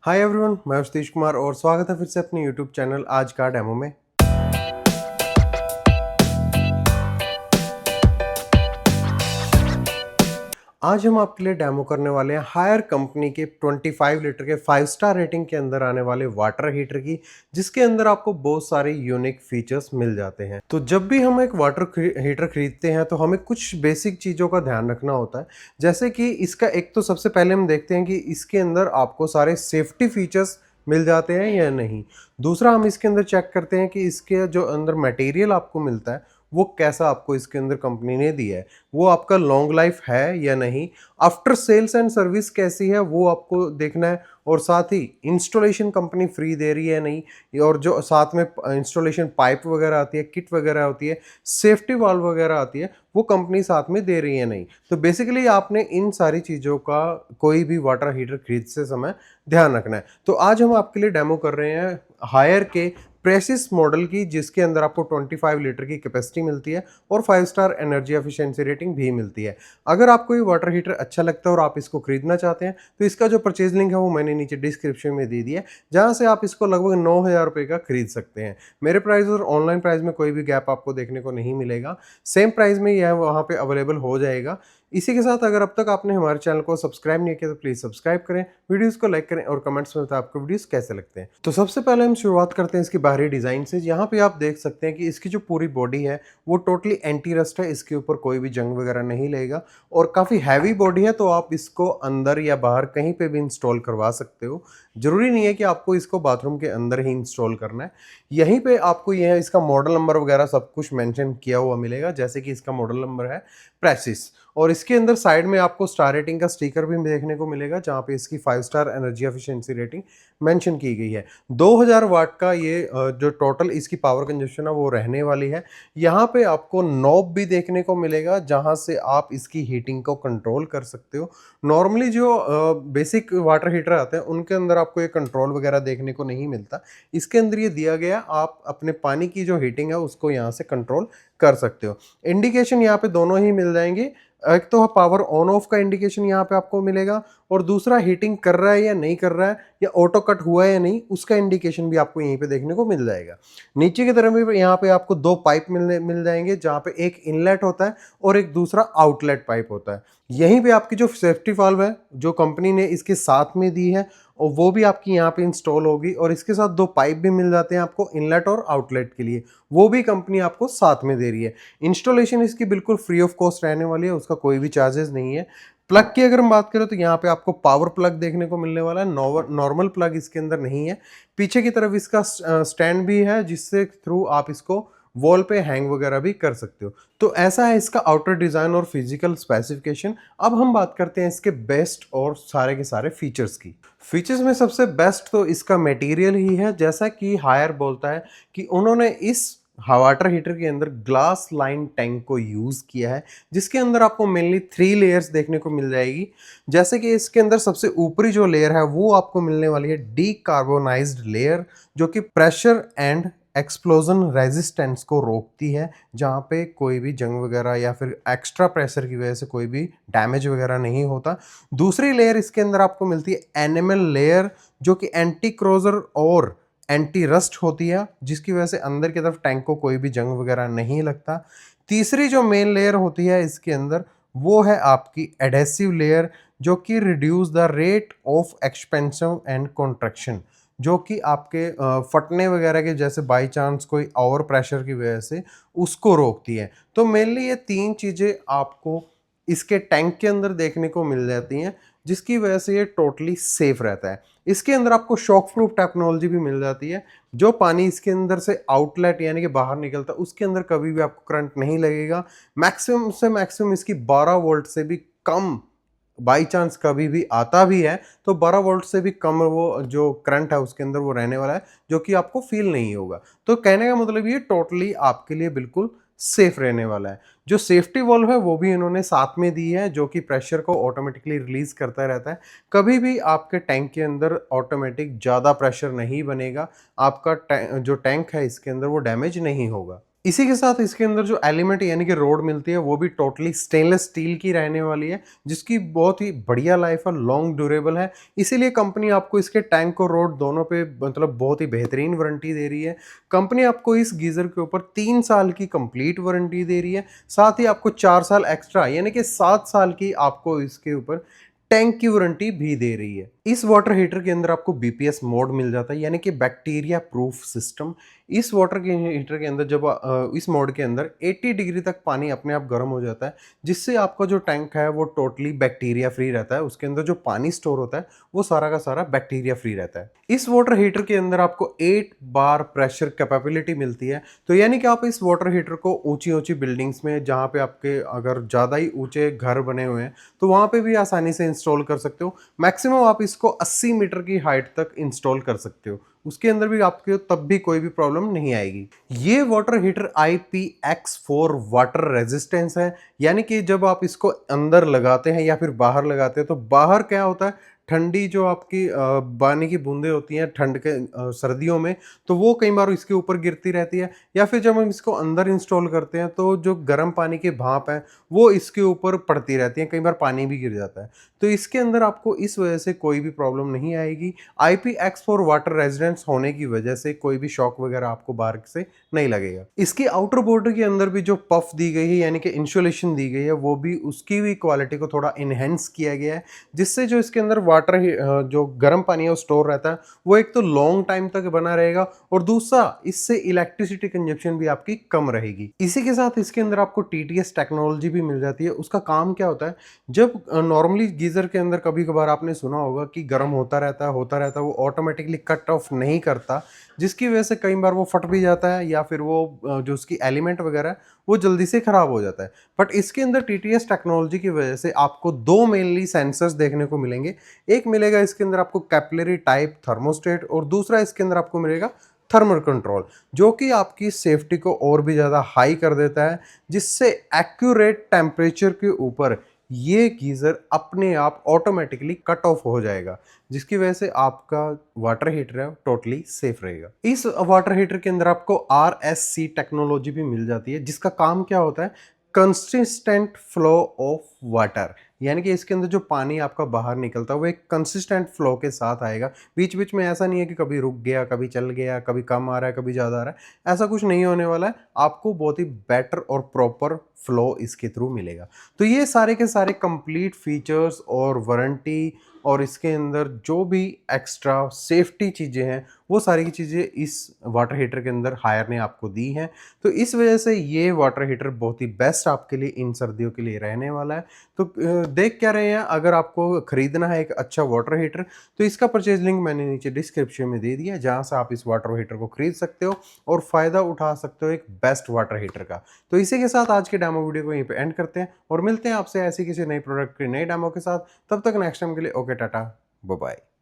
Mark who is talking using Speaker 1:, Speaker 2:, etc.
Speaker 1: Hi everyone, मैं सतीश कुमार और स्वागत है फिर से अपने यूट्यूब चैनल आज का डेमो में। आज हम आपके लिए डेमो करने वाले हैं हायर कंपनी के 25 लीटर के 5 स्टार रेटिंग के अंदर आने वाले वाटर हीटर की, जिसके अंदर आपको बहुत सारे यूनिक फीचर्स मिल जाते हैं। तो जब भी हम एक वाटर हीटर खरीदते हैं तो हमें कुछ बेसिक चीज़ों का ध्यान रखना होता है। जैसे कि इसका एक तो सबसे पहले हम देखते हैं कि इसके अंदर आपको सारे सेफ्टी फीचर्स मिल जाते हैं या नहीं। दूसरा, हम इसके अंदर चेक करते हैं कि इसके जो अंदर मटेरियल आपको मिलता है वो कैसा आपको इसके अंदर कंपनी ने दिया है, वो आपका लॉन्ग लाइफ है या नहीं। आफ्टर सेल्स एंड सर्विस कैसी है वो आपको देखना है, और साथ ही इंस्टॉलेशन कंपनी फ्री दे रही है या नहीं, और जो साथ में इंस्टॉलेशन पाइप वगैरह आती है, किट वगैरह होती है, सेफ्टी वाल्व वगैरह आती है, वो कंपनी साथ में दे रही है नहीं। तो बेसिकली आपने इन सारी चीज़ों का कोई भी वाटर हीटर खरीदते समय ध्यान रखना है। तो आज हम आपके लिए डेमो कर रहे हैं हायर के प्रेसिस मॉडल की, जिसके अंदर आपको 25 लीटर की कैपेसिटी मिलती है और 5 स्टार एनर्जी एफिशिएंसी रेटिंग भी मिलती है। अगर आपको ये वाटर हीटर अच्छा लगता है और आप इसको खरीदना चाहते हैं तो इसका जो परचेज लिंक है वो मैंने नीचे डिस्क्रिप्शन में दे दिया है, जहां से आप इसको लगभग 9,000 रुपये का खरीद सकते हैं। मेरे प्राइस और ऑनलाइन प्राइस में कोई भी गैप आपको देखने को नहीं मिलेगा, सेम प्राइस में यह वहाँ पे अवेलेबल हो जाएगा। इसी के साथ अगर अब तक आपने हमारे चैनल को सब्सक्राइब नहीं किया तो प्लीज़ सब्सक्राइब करें, वीडियोस को लाइक करें और कमेंट्स में बताएं आपको वीडियोस कैसे लगते हैं। तो सबसे पहले हम शुरुआत करते हैं इसकी बाहरी डिज़ाइन से। यहाँ पे आप देख सकते हैं कि इसकी जो पूरी बॉडी है वो टोटली एंटी रस्ट है, इसके ऊपर कोई भी जंग वगैरह नहीं लगेगा और काफ़ी हैवी बॉडी है, तो आप इसको अंदर या बाहर कहीं पे भी इंस्टॉल करवा सकते हो। ज़रूरी नहीं है कि आपको इसको बाथरूम के अंदर ही इंस्टॉल करना है। यहीं पे आपको यह इसका मॉडल नंबर वगैरह सब कुछ मेंशन किया हुआ मिलेगा, जैसे कि इसका मॉडल नंबर है प्रेसिस, और इसके अंदर साइड में आपको स्टार रेटिंग का स्टिकर भी देखने को मिलेगा, जहाँ पे इसकी 5 star energy efficiency rating mention की गई है। 2000 वाट का ये जो टोटल इसकी पावर कंजप्शन है वो रहने वाली है। यहाँ पे आपको नॉब भी देखने को मिलेगा, जहाँ से आप इसकी हीटिंग को कंट्रोल कर सकते हो। नॉर्मली जो बेसिक वाटर हीटर आते हैं उनके अंदर आपको ये कंट्रोल वगैरह देखने को नहीं मिलता। इसके अंदर ये दिया गया, आप अपने पानी की जो हीटिंग है उसको यहाँ से कंट्रोल कर सकते हो। इंडिकेशन यहाँ पे दोनों ही मिल जाएंगे, एक तो पावर ऑन ऑफ का इंडिकेशन यहाँ पे आपको मिलेगा, और दूसरा हीटिंग कर रहा है या नहीं कर रहा है या ऑटो कट हुआ है या नहीं उसका इंडिकेशन भी आपको यहीं पे देखने को मिल जाएगा। नीचे की तरफ भी यहाँ पे आपको दो पाइप मिल जाएंगे, जहाँ पे एक इनलेट होता है और एक दूसरा आउटलेट पाइप होता है। यहीं पे आपकी जो सेफ्टी वाल्व है जो कंपनी ने इसके साथ में दी है और वो भी आपकी यहाँ पे इंस्टॉल होगी, और इसके साथ दो पाइप भी मिल जाते हैं आपको इनलेट और आउटलेट के लिए, वो भी कंपनी आपको साथ में दे रही है। इंस्टॉलेशन इसकी बिल्कुल फ्री ऑफ कॉस्ट रहने वाली है, उसका कोई भी चार्जेस नहीं है। प्लग की अगर हम बात करें तो यहाँ पे आपको पावर प्लग देखने को मिलने वाला है, नॉर्मल प्लग इसके अंदर नहीं है। पीछे की तरफ इसका स्टैंड भी है, जिससे थ्रू आप इसको वॉल पे हैंग वगैरह भी कर सकते हो। तो ऐसा है इसका आउटर डिज़ाइन और फिजिकल स्पेसिफिकेशन। अब हम बात करते हैं इसके बेस्ट और सारे के सारे फीचर्स की। फीचर्स में सबसे बेस्ट तो इसका मटेरियल ही है, जैसा कि हायर बोलता है कि उन्होंने इस वाटर हीटर के अंदर ग्लास लाइन टैंक को यूज़ किया है, जिसके अंदर आपको मेनली 3 लेयर्स देखने को मिल जाएगी। जैसे कि इसके अंदर सबसे ऊपरी जो लेयर है वो आपको मिलने वाली है डीकार्बोनाइज्ड लेयर, जो कि प्रेशर एंड एक्सप्लोजन रेजिस्टेंस को रोकती है, जहाँ पे कोई भी जंग वगैरह या फिर एक्स्ट्रा प्रेशर की वजह से कोई भी डैमेज वगैरह नहीं होता। दूसरी लेयर इसके अंदर आपको मिलती है एनिमल लेयर, जो कि एंटी क्रोजर और एंटी रस्ट होती है, जिसकी वजह से अंदर की तरफ टैंक को कोई भी जंग वगैरह नहीं लगता। तीसरी जो मेन लेयर होती है इसके अंदर वो है आपकी एडेसिव लेयर, जो कि reduce the rate of expansion and contraction, जो कि आपके फटने वगैरह के जैसे बाई चांस कोई ओवर प्रेशर की वजह से उसको रोकती है। तो मेनली ये तीन चीज़ें आपको इसके टैंक के अंदर देखने को मिल जाती हैं, जिसकी वजह से ये टोटली सेफ रहता है। इसके अंदर आपको शॉक प्रूफ टेक्नोलॉजी भी मिल जाती है, जो पानी इसके अंदर से आउटलेट यानी कि बाहर निकलता है उसके अंदर कभी भी आपको करंट नहीं लगेगा। मैक्सिमम से मैक्सिमम इसकी 12 वोल्ट से भी कम बाई चांस कभी भी आता भी है तो 12 वोल्ट से भी कम वो जो करंट है उसके अंदर वो रहने वाला है, जो कि आपको फील नहीं होगा। तो कहने का मतलब ये टोटली आपके लिए बिल्कुल सेफ रहने वाला है। जो सेफ्टी वॉल्व है वो भी इन्होंने साथ में दी है, जो कि प्रेशर को ऑटोमेटिकली रिलीज करता रहता है। कभी भी आपके टैंक के अंदर ऑटोमेटिक ज़्यादा प्रेशर नहीं बनेगा, आपका जो टैंक है इसके अंदर वो डैमेज नहीं होगा। इसी के साथ इसके अंदर जो एलिमेंट यानी कि रोड मिलती है वो भी टोटली स्टेनलेस स्टील की रहने वाली है, जिसकी बहुत ही बढ़िया लाइफ है, लॉन्ग ड्यूरेबल है। इसीलिए कंपनी आपको इसके टैंक और रोड दोनों पे मतलब बहुत ही बेहतरीन वारंटी दे रही है। कंपनी आपको इस गीज़र के ऊपर 3 साल की कंप्लीट वारंटी दे रही है, साथ ही आपको 4 साल एक्स्ट्रा यानी कि 7 साल की आपको इसके ऊपर टैंक की वारंटी भी दे रही है। इस वाटर हीटर के अंदर आपको बीपीएस मोड मिल जाता है यानी कि बैक्टीरिया प्रूफ सिस्टम। इस वाटर के हीटर के अंदर जब इस मोड के अंदर 80 डिग्री तक पानी अपने आप गर्म हो जाता है, जिससे आपका जो टैंक है वो टोटली बैक्टीरिया फ्री रहता है। उसके अंदर जो पानी स्टोर होता है वो सारा का सारा बैक्टीरिया फ्री रहता है। इस वाटर हीटर के अंदर आपको 8 बार प्रेशर कैपेबिलिटी मिलती है, तो यानी कि आप इस वाटर हीटर को ऊंची ऊंची बिल्डिंग्स में, जहाँ पे आपके अगर ज़्यादा ही ऊंचे घर बने हुए हैं तो वहाँ पे भी आसानी से इंस्टॉल कर सकते हो। मैक्सिमम आप इसको 80 मीटर की हाइट तक इंस्टॉल कर सकते हो, उसके अंदर भी आपके तब भी कोई भी प्रॉब्लम नहीं आएगी। ये water heater IPX4 water resistance है, यानी कि जब आप इसको अंदर लगाते हैं या फिर बाहर लगाते हैं तो बाहर क्या होता है, ठंडी जो आपकी पानी की बूंदें होती हैं ठंड के सर्दियों में, तो वो कई बार इसके ऊपर गिरती रहती है, या फिर जब हम इसको अंदर इंस्टॉल करते हैं तो जो गर्म पानी की भाप है वो इसके ऊपर पड़ती रहती है, कई बार पानी भी गिर जाता है। तो इसके अंदर आपको इस वजह से कोई भी प्रॉब्लम नहीं आएगी। IPX4 वाटर रेजिडेंस होने की वजह से कोई भी शॉक वगैरह आपको बाहर से नहीं लगेगा। इसकी आउटर बॉर्डर के अंदर भी जो पफ दी गई है यानी कि इंसुलेशन दी गई है, वो भी उसकी भी क्वालिटी को थोड़ा इनहेंस किया गया है, जिससे जो इसके अंदर वाटर जो गर्म पानी है वो स्टोर रहता है, वो एक तो लॉन्ग टाइम तक बना रहेगा और दूसरा इससे इलेक्ट्रिसिटी कंजप्शन भी आपकी कम रहेगी। इसी के साथ इसके अंदर आपको TTS टेक्नोलॉजी भी मिल जाती है। उसका काम क्या होता है, जब नॉर्मली गीजर के अंदर कभी कभार आपने सुना होगा कि गर्म होता रहता है, वो ऑटोमेटिकली कट ऑफ नहीं करता, जिसकी वजह से कई बार वो फट भी जाता है या फिर वो जो उसकी एलिमेंट वगैरह है वो जल्दी से खराब हो जाता है। बट इसके अंदर TTS टेक्नोलॉजी की वजह से आपको दो मेनली सेंसर्स देखने को मिलेंगे। एक मिलेगा इसके अंदर आपको कैपिलरी टाइप थर्मोस्टेट, और दूसरा इसके अंदर आपको मिलेगा थर्मल कंट्रोल, जो कि आपकी सेफ्टी को और भी ज़्यादा हाई कर देता है, जिससे एक्यूरेट टेम्परेचर के ऊपर ये गीज़र अपने आप ऑटोमेटिकली कट ऑफ हो जाएगा, जिसकी वजह से आपका वाटर हीटर है टोटली सेफ रहेगा। इस वाटर हीटर के अंदर आपको RSC टेक्नोलॉजी भी मिल जाती है, जिसका काम क्या होता है, कंसिस्टेंट फ्लो ऑफ वाटर, यानी कि इसके अंदर जो पानी आपका बाहर निकलता है वो एक कंसिस्टेंट फ्लो के साथ आएगा। बीच बीच में ऐसा नहीं है कि कभी रुक गया, कभी चल गया, कभी कम आ रहा है, कभी ज़्यादा आ रहा है, ऐसा कुछ नहीं होने वाला है। आपको बहुत ही बेटर और प्रॉपर फ्लो इसके थ्रू मिलेगा। तो ये सारे के सारे कंप्लीट फीचर्स और वारंटी और इसके अंदर जो भी एक्स्ट्रा सेफ्टी चीज़ें हैं वो सारी की चीज़ें इस वाटर हीटर के अंदर हायर ने आपको दी हैं। तो इस वजह से ये वाटर हीटर बहुत ही बेस्ट आपके लिए इन सर्दियों के लिए रहने वाला है। तो देख क्या रहे हैं, अगर आपको खरीदना है एक अच्छा वाटर हीटर तो इसका परचेज लिंक मैंने नीचे डिस्क्रिप्शन में दे दिया है, जहाँ से आप इस वाटर हीटर को खरीद सकते हो और फ़ायदा उठा सकते हो एक बेस्ट वाटर हीटर का। तो इसी के साथ आज के डेमो वीडियो को यहीं पे एंड करते हैं और मिलते हैं आपसे ऐसी किसी नई प्रोडक्ट के नए डेमो के साथ। तब तक नेक्स्ट टाइम के लिए ओके, टाटा, बाय बाय।